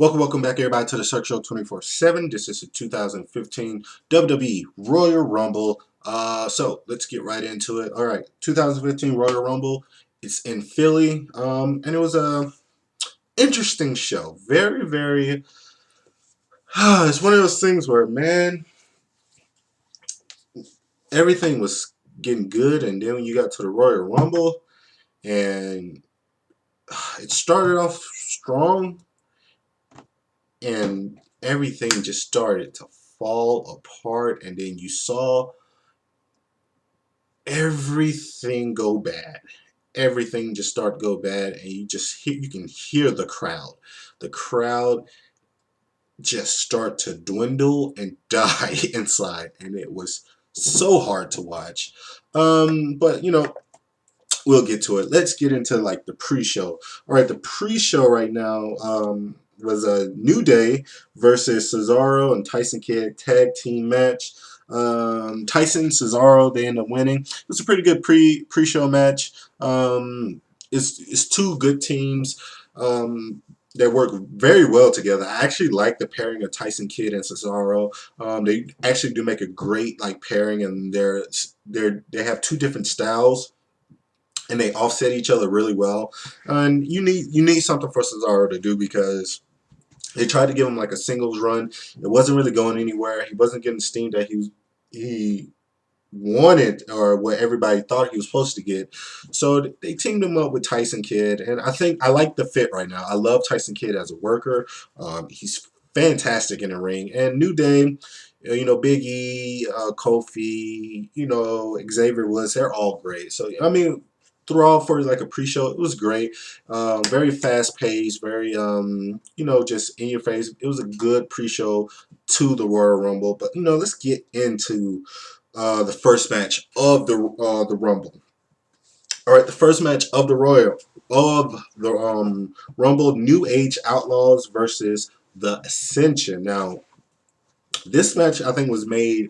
Welcome back, everybody, to the Cirque Show 24/7. This is the 2015 WWE Royal Rumble. So let's get right into it. All right, 2015 Royal Rumble. It's in Philly, and it was a interesting show. Very. It's one of those things where, man, everything was getting good, and then when you got to the Royal Rumble, and it started off strong, and everything just started to fall apart, and then you saw everything go bad. Everything just start to go bad, and you can hear the crowd. The crowd just start to dwindle and die inside, and it was so hard to watch. But we'll get to it. Let's get into like the pre-show. All right, the pre-show right now was a New Day versus Cesaro and Tyson Kidd tag team match. Tyson, Cesaro, they end up winning. It was a pretty good pre-show match. It's two good teams that work very well together. I actually like the pairing of Tyson Kidd and Cesaro. They actually do make a great like pairing, and they have two different styles, and they offset each other really well. And you need something for Cesaro to do, because they tried to give him like a singles run. It wasn't really going anywhere. He wasn't getting the steam that he wanted, or what everybody thought he was supposed to get. So they teamed him up with Tyson Kidd, and I like the fit right now. I love Tyson Kidd as a worker. He's fantastic in the ring. And New Day, Big E, Kofi, Xavier Woods, they're all great. So I mean, throughout for like a pre-show, it was great. Very fast paced, very just in your face. It was a good pre-show to the Royal Rumble. But let's get into the first match of the Rumble. All right, the first match of the Rumble: New Age Outlaws versus the Ascension. Now, this match I think was made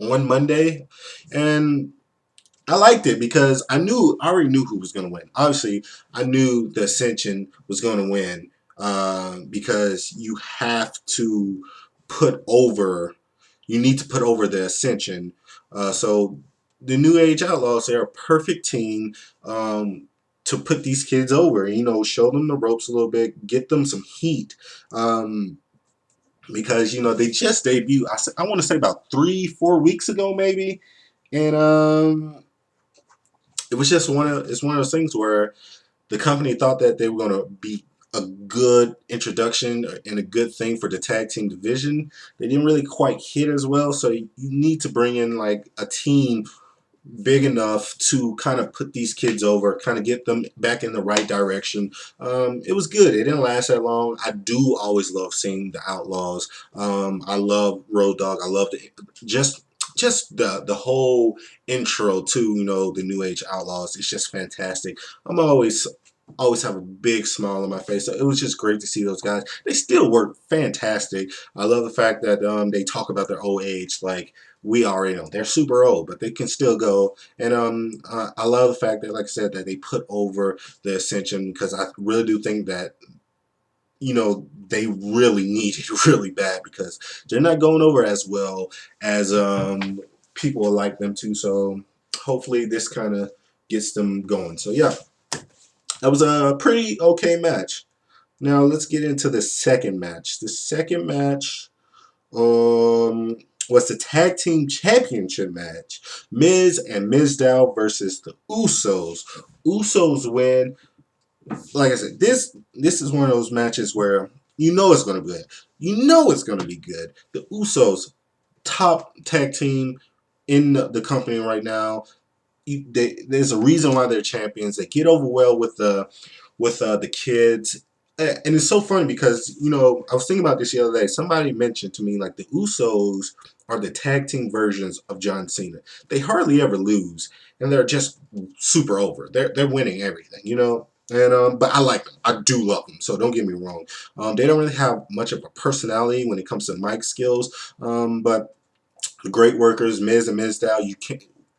on Monday, and I liked it because I already knew who was going to win. Obviously, I knew the Ascension was going to win because you need to put over the Ascension. So the New Age Outlaws, they're a perfect team to put these kids over. Show them the ropes a little bit, get them some heat. Because they just debuted. I want to say about 3-4 weeks ago, maybe, and it was just it's one of those things where the company thought that they were going to be a good introduction and a good thing for the tag team division. They didn't really quite hit as well, so you need to bring in like a team big enough to kind of put these kids over, kind of get them back in the right direction. It was good. It didn't last that long. I do always love seeing the Outlaws. I love Road Dogg. I love just the whole intro to the New Age Outlaws. It's just fantastic. I'm always have a big smile on my face. So it was just great to see those guys. They still work fantastic. I love the fact that they talk about their old age. Like, we already know they're super old, but they can still go. And I love the fact that, like I said, that they put over the Ascension, because I really do think that they really need it really bad, because they're not going over as well as people would like them to. So hopefully this kind of gets them going. So yeah, that was a pretty okay match. Now let's get into the second match. The second match was the Tag Team Championship match. Miz and Mizdow versus the Usos. Usos win. Like I said, this is one of those matches where it's going to be good. It's going to be good. The Usos, top tag team in the company right now. There's a reason why they're champions. They get over well with the kids. And it's so funny because, I was thinking about this the other day. Somebody mentioned to me, like, the Usos are the tag team versions of John Cena. They hardly ever lose, and they're just super over. They're winning everything, And but I like them. I do love them. So don't get me wrong. They don't really have much of a personality when it comes to mic skills. But great workers, Miz and Mizdow.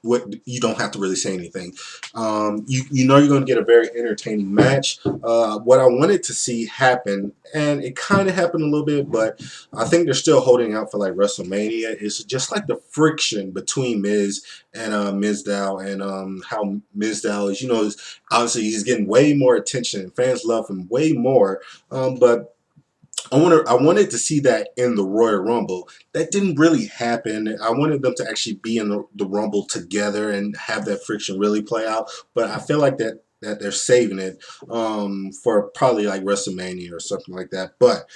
what you don't have to really say anything. You know you're going to get a very entertaining match. What I wanted to see happen, and it kind of happened a little bit, but I think they're still holding out for like WrestleMania. Is just like the friction between Miz and Mizdow, and how Mizdow is, obviously he's getting way more attention. Fans love him way more, but I wanted to see that in the Royal Rumble. That didn't really happen. I wanted them to actually be in the Rumble together and have that friction really play out. But I feel like that they're saving it for probably like WrestleMania or something like that. But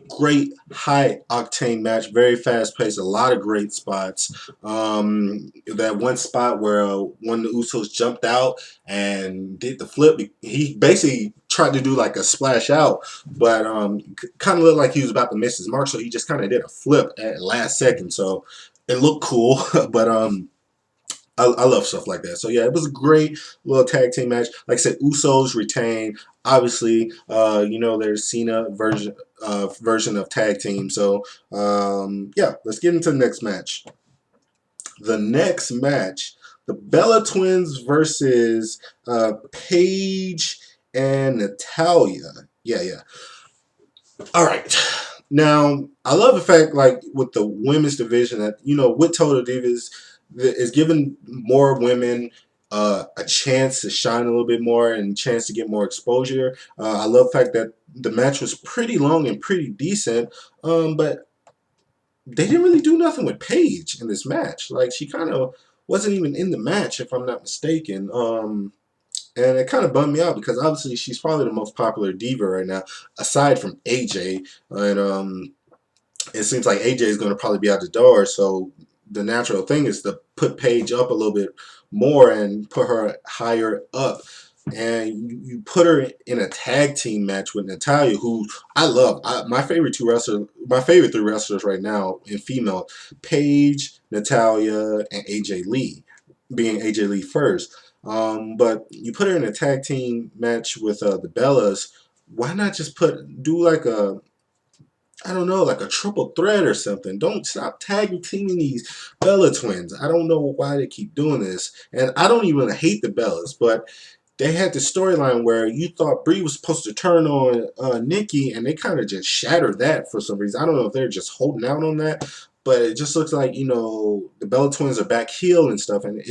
great high octane match, very fast paced, a lot of great spots. That one spot where one of the Usos jumped out and did the flip. He basically tried to do like a splash out, but kind of looked like he was about to miss his mark, so he just kind of did a flip at the last second. So it looked cool, but I love stuff like that. So yeah, it was a great little tag team match. Like I said, Usos retained. Obviously, there's Cena version of tag team. So yeah, let's get into the next match. The next match, the Bella Twins versus Paige and Natalia. Yeah. All right. Now, I love the fact, like, with the women's division, that, with Total Divas, is giving more women a chance to shine a little bit more and a chance to get more exposure. I love the fact that the match was pretty long and pretty decent, but they didn't really do nothing with Paige in this match. Like, she kind of wasn't even in the match, if I'm not mistaken. And it kind of bummed me out because obviously she's probably the most popular diva right now, aside from AJ. And it seems like AJ is going to probably be out the door. So the natural thing is to put Paige up a little bit more and put her higher up. And you put her in a tag team match with Natalia, who I love. My favorite three wrestlers right now in female: Paige, Natalia, and AJ Lee. Being AJ Lee first. But you put her in a tag team match with the Bellas. Why not just do like I don't know, like a triple threat or something? Don't stop tag teaming these Bella twins. I don't know why they keep doing this. And I don't even hate the Bellas, but they had the storyline where you thought Brie was supposed to turn on Nikki, and they kind of just shattered that for some reason. I don't know if they're just holding out on that, but it just looks like, the Bella twins are back heel and stuff, and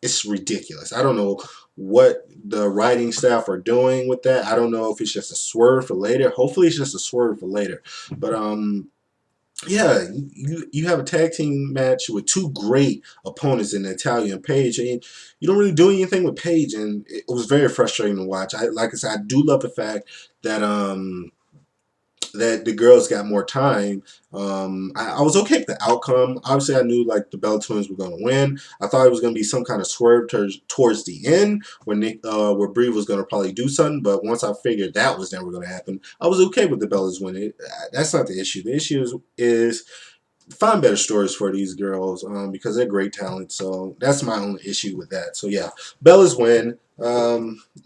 it's ridiculous. I don't know what the writing staff are doing with that. I don't know if it's just a swerve for later. Hopefully it's just a swerve for later. But yeah, you have a tag team match with two great opponents in Natalia and Paige, and you don't really do anything with Paige, and it was very frustrating to watch. Like I said, I do love the fact that that the girls got more time. I was okay with the outcome. Obviously, I knew like the Bella Twins were going to win. I thought it was going to be some kind of swerve towards the end when where Brie was going to probably do something. But once I figured that was never going to happen, I was okay with the Bellas winning. That's not the issue. The issue is find better stories for these girls because they're great talent. So that's my only issue with that. So yeah, Bellas win.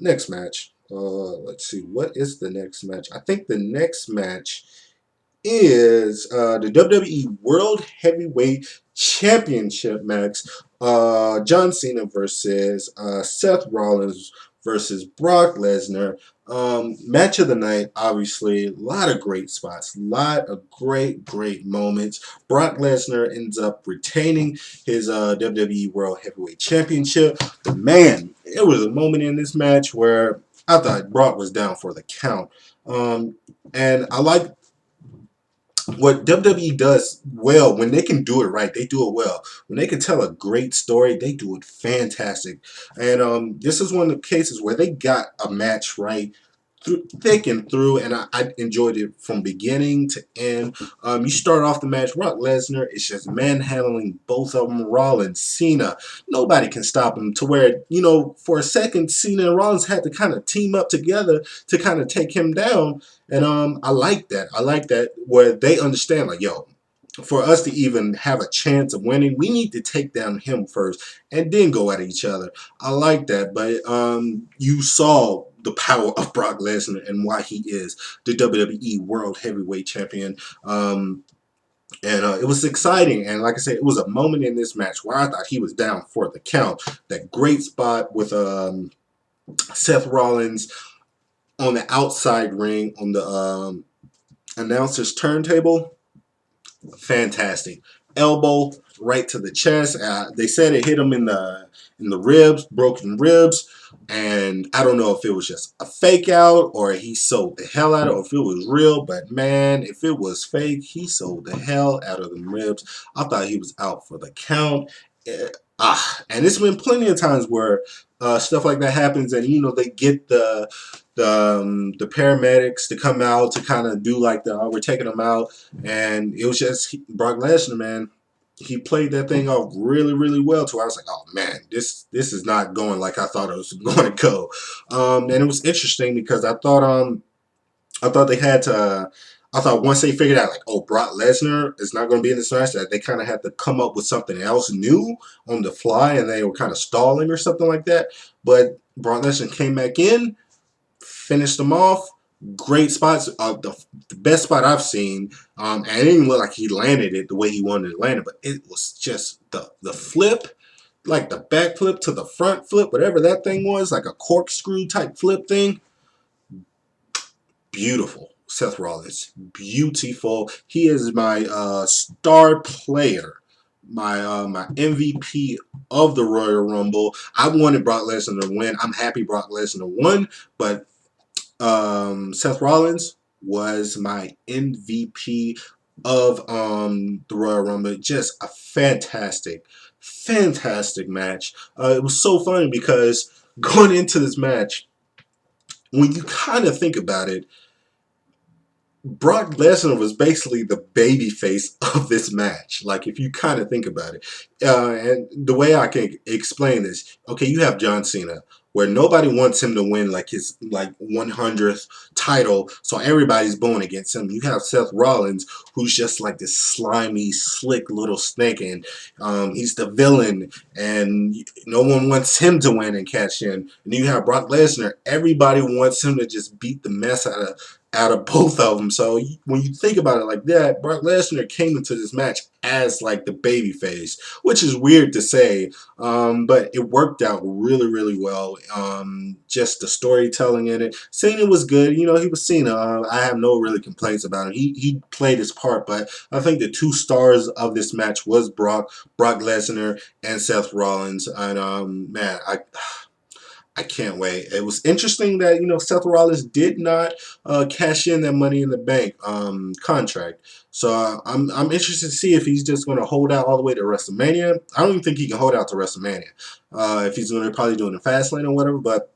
Next match. Let's see. What is the next match? I think the next match is the WWE World Heavyweight Championship match. John Cena versus Seth Rollins versus Brock Lesnar. Match of the night, obviously. A lot of great spots. A lot of great moments. Brock Lesnar ends up retaining his WWE World Heavyweight Championship. But man, it was a moment in this match where I thought Brock was down for the count. And I like what WWE does well. When they can do it right, they do it well. When they can tell a great story, they do it fantastic. And this is one of the cases where they got a match right through thick and through, and I enjoyed it from beginning to end. You start off the match, Brock Lesnar is just manhandling both of them, Rollins, Cena. Nobody can stop him, to where, for a second, Cena and Rollins had to kind of team up together to kind of take him down. And I like that. I like that where they understand, like, yo, for us to even have a chance of winning, we need to take down him first and then go at each other. I like that. But you saw the power of Brock Lesnar and why he is the WWE World Heavyweight Champion. And it was exciting. And like I said, it was a moment in this match where I thought he was down for the count. That great spot with Seth Rollins on the outside ring on the announcer's turntable. Fantastic. Elbow right to the chest. They said it hit him in the ribs, broken ribs. And I don't know if it was just a fake out or he sold the hell out of it, or if it was real. But man, if it was fake, he sold the hell out of them ribs. I thought he was out for the count. And it's been plenty of times where stuff like that happens, and they get the paramedics to come out to kind of do like we're taking them out, and it was just Brock Lesnar, man. He played that thing off really, really well. To where I was like, oh man, this is not going like I thought it was going to go. And it was interesting because I thought they had to. I thought once they figured out, like, oh, Brock Lesnar is not going to be in this match, that they kind of had to come up with something else new on the fly, and they were kind of stalling or something like that. But Brock Lesnar came back in, finished them off. Great spots. The best spot I've seen. And it didn't look like he landed it the way he wanted to land it, but it was just the flip, like the back flip to the front flip, whatever that thing was, like a corkscrew type flip thing. Beautiful. Seth Rollins. Beautiful. He is my star player. My MVP of the Royal Rumble. I wanted Brock Lesnar to win. I'm happy Brock Lesnar won, but Seth Rollins was my MVP of the Royal Rumble. Just a fantastic, fantastic match. It was so funny because going into this match, when you kind of think about it, Brock Lesnar was basically the baby face of this match. Like, if you kind of think about it. And the way I can explain this, okay, you have John Cena, where nobody wants him to win like his 100th title, so everybody's booing against him. You have Seth Rollins, who's just like this slimy, slick little snake, and he's the villain, and no one wants him to win and cash in. And you have Brock Lesnar, everybody wants him to just beat the mess out of both of them. So when you think about it like that, Brock Lesnar came into this match as like the baby face, which is weird to say, but it worked out really, really well. Just the storytelling in it. Cena was good. He was Cena. I have no really complaints about him. He played his part, but I think the two stars of this match was Brock Lesnar and Seth Rollins. And man, I can't wait. It was interesting that Seth Rollins did not cash in that Money in the Bank contract. So I'm interested to see if he's just going to hold out all the way to WrestleMania. I don't even think he can hold out to WrestleMania. If he's going to probably do it in Fastlane or whatever, but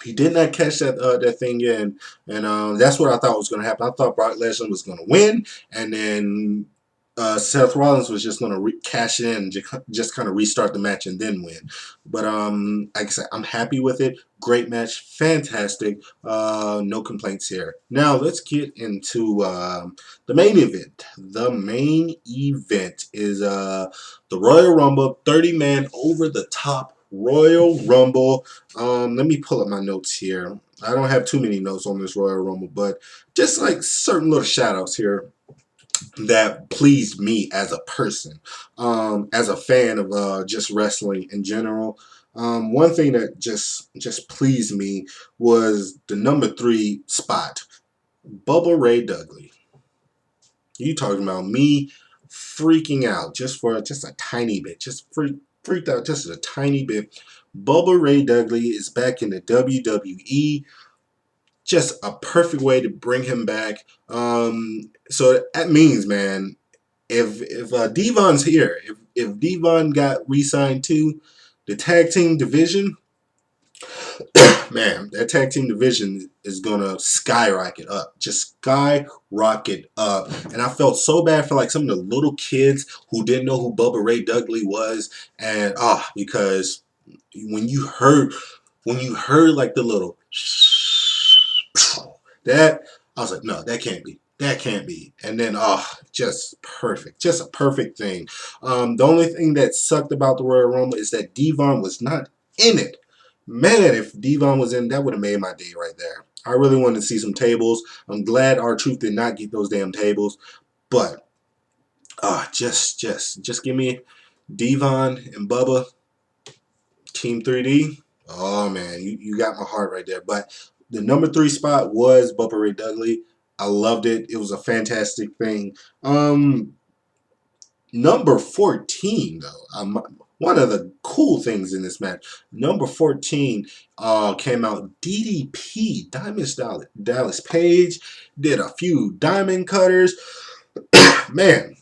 he did not catch that thing in, and that's what I thought was going to happen. I thought Brock Lesnar was going to win, and then Seth Rollins was just going to cash in and just kind of restart the match and then win. But like I said, I'm happy with it. Great match. Fantastic. No complaints here. Now let's get into the main event. The main event is the Royal Rumble, 30-man over the top Royal Rumble. Let me pull up my notes here. I don't have too many notes on this Royal Rumble, but just like certain little shout outs here that pleased me as a person, as a fan of just wrestling in general. One thing that just pleased me was the number 3 spot, Bubba Ray Dudley. You talking about me freaking out just a tiny bit, just freaked out just a tiny bit. Bubba Ray Dudley is back in the WWE. Just a perfect way to bring him back. So that means, man, if Devon's here, if Devon got re-signed to the tag team division, man, that tag team division is gonna skyrocket up, just skyrocket up. And I felt so bad for like some of the little kids who didn't know who Bubba Ray Dudley was, and because when you heard like the little that, I was like, no, that can't be. That can't be. And then, just perfect. Just a perfect thing. The only thing that sucked about the Royal Rumble is that Devon was not in it. Man, if Devon was in, that would have made my day right there. I really wanted to see some tables. I'm glad R-Truth did not get those damn tables. But Just give me Devon and Bubba, Team 3D. Oh man, you got my heart right there. But the number 3 spot was Bubba Ray Dudley. I loved it. It was a fantastic thing. Number 14 though. One of the cool things in this match, number 14 came out DDP, Diamond Dallas Page, did a few diamond cutters. Man,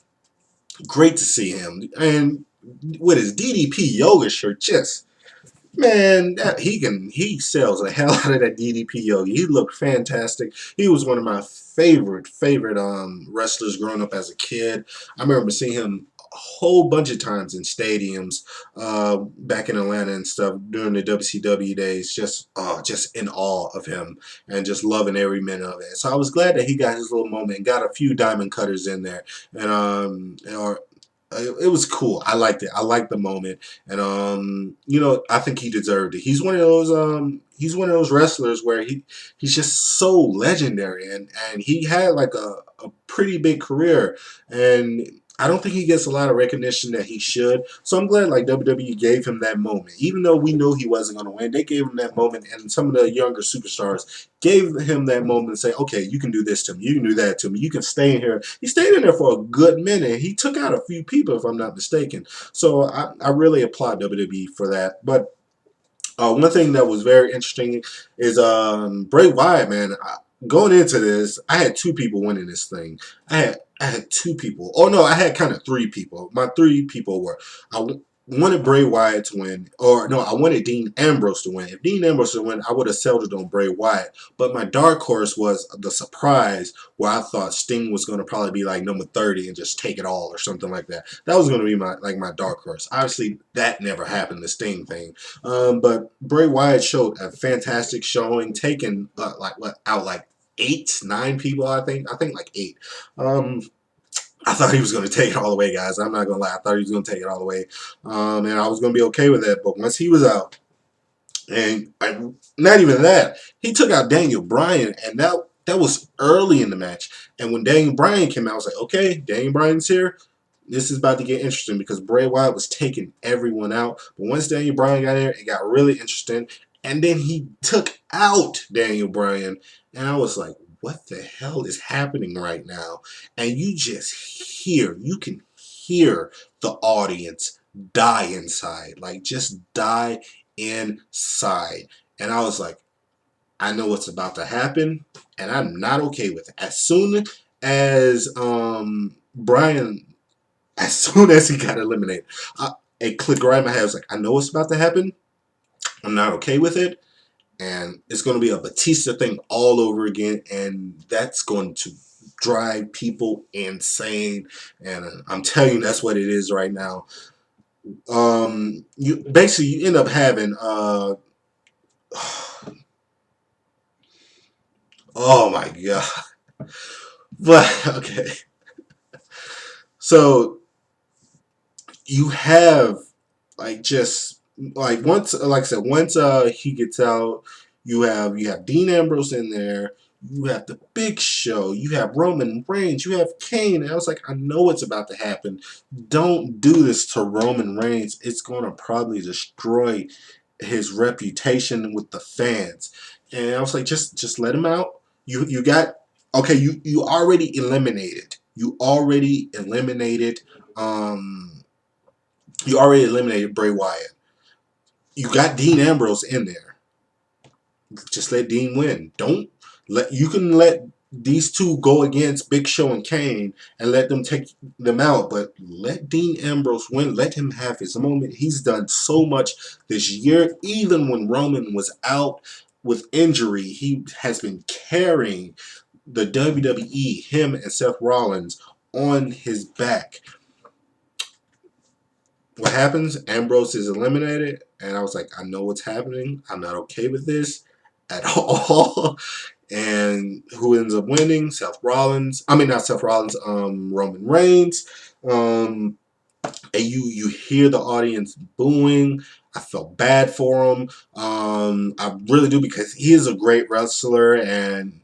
great to see him. And with his DDP yoga shirt, just man, he sells the hell out of that DDP yoga. He looked fantastic. He was one of my favorite wrestlers growing up as a kid. I remember seeing him a whole bunch of times in stadiums back in Atlanta and stuff during the WCW days. Just in awe of him and just loving every minute of it. So I was glad that he got his little moment and got a few diamond cutters in there. And it was cool. I liked it. I liked the moment, and I think he deserved it. He's one of those wrestlers where he's just so legendary, and he had like a pretty big career, and I don't think he gets a lot of recognition that he should. So I'm glad like WWE gave him that moment, even though we knew he wasn't going to win. They gave him that moment, and some of the younger superstars gave him that moment and say, okay, you can do this to me. You can do that to me. You can stay in here. He stayed in there for a good minute. He took out a few people, if I'm not mistaken. So I really applaud WWE for that. But one thing that was very interesting is Bray Wyatt, man. Going into this, I had 2 people winning this thing. I had 2 people. Oh no, I had kind of 3 people. My 3 people were wanted Bray Wyatt to win, or no, I wanted Dean Ambrose to win. If Dean Ambrose to win, I would have settled on Bray Wyatt. But my dark horse was the surprise, where I thought Sting was going to probably be like number 30 and just take it all or something like that. That was going to be my dark horse. Obviously, that never happened, the Sting thing. But Bray Wyatt showed a fantastic showing, taking out like 8, 9 people. I think like 8. I thought he was going to take it all the way, guys. I'm not going to lie. I thought he was going to take it all the way. And I was going to be okay with that. But once he was out, and not even that, he took out Daniel Bryan, and that was early in the match. And when Daniel Bryan came out, I was like, okay, Daniel Bryan's here. This is about to get interesting because Bray Wyatt was taking everyone out. But once Daniel Bryan got here, it got really interesting. And then he took out Daniel Bryan, and I was like, what the hell is happening right now? And you can hear the audience die inside. Like, just die inside. And I was like, I know what's about to happen, and I'm not okay with it. As soon as he got eliminated, it clicked right in my head. I was like, I know what's about to happen. I'm not okay with it. And it's going to be a Batista thing all over again, and that's going to drive people insane. And I'm telling you, that's what it is right now. You end up having oh my god. But okay, so you have once he gets out, you have Dean Ambrose in there, you have the Big Show, you have Roman Reigns, you have Kane, and I was like, I know what's about to happen. Don't do this to Roman Reigns. It's going to probably destroy his reputation with the fans. And I was like, just let him out. You already eliminated. You already eliminated Bray Wyatt. You got Dean Ambrose in there. Just let Dean win. You can let these 2 go against Big Show and Kane and let them take them out, but let Dean Ambrose win. Let him have his moment. He's done so much this year. Even when Roman was out with injury, he has been carrying the WWE, him and Seth Rollins, on his back. What happens? Ambrose is eliminated, and I was like, I know what's happening. I'm not okay with this at all. And who ends up winning? Roman Reigns. And you hear the audience booing. I felt bad for him. I really do, because he is a great wrestler, and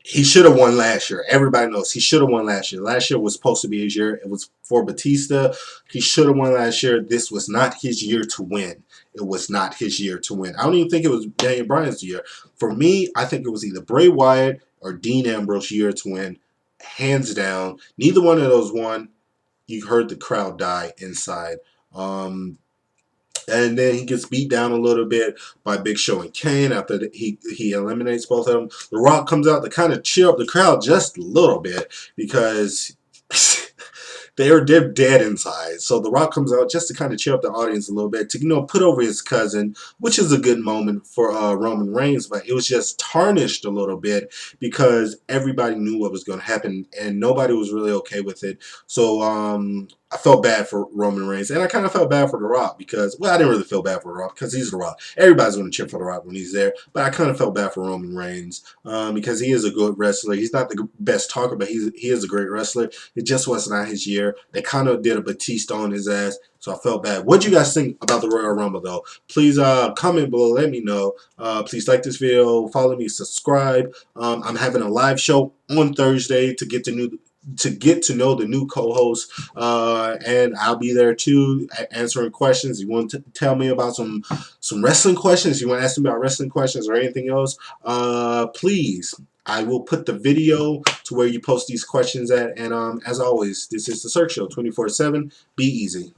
He should have won last year. Everybody knows he should have won last year. Last year was supposed to be his year. It was for Batista. He should have won last year. This was not his year to win. It was not his year to win. I don't even think it was Daniel Bryan's year. For me, I think it was either Bray Wyatt or Dean Ambrose's year to win. Hands down. Neither one of those won. You heard the crowd die inside. And then he gets beat down a little bit by Big Show and Kane after he eliminates both of them. The Rock comes out to kind of cheer up the crowd just a little bit because they're dead inside. So The Rock comes out just to kind of cheer up the audience a little bit to, put over his cousin, which is a good moment for Roman Reigns, but it was just tarnished a little bit because everybody knew what was going to happen and nobody was really okay with it. So I felt bad for Roman Reigns, and I kind of felt bad for The Rock because, well, I didn't really feel bad for The Rock because he's The Rock. Everybody's going to cheer for The Rock when he's there, but I kind of felt bad for Roman Reigns because he is a good wrestler. He's not the best talker, but he is a great wrestler. It just was not his year. They kind of did a Batista on his ass, so I felt bad. What do you guys think about the Royal Rumble, though? Please comment below. Let me know. Please like this video. Follow me. Subscribe. I'm having a live show on Thursday to get to know the new co-host, and I'll be there too answering questions. You want to tell me about some wrestling questions? You want to ask me about wrestling questions or anything else? Please, I will put the video to where you post these questions at. And as always, this is the Cirque Show 24/7. Be easy.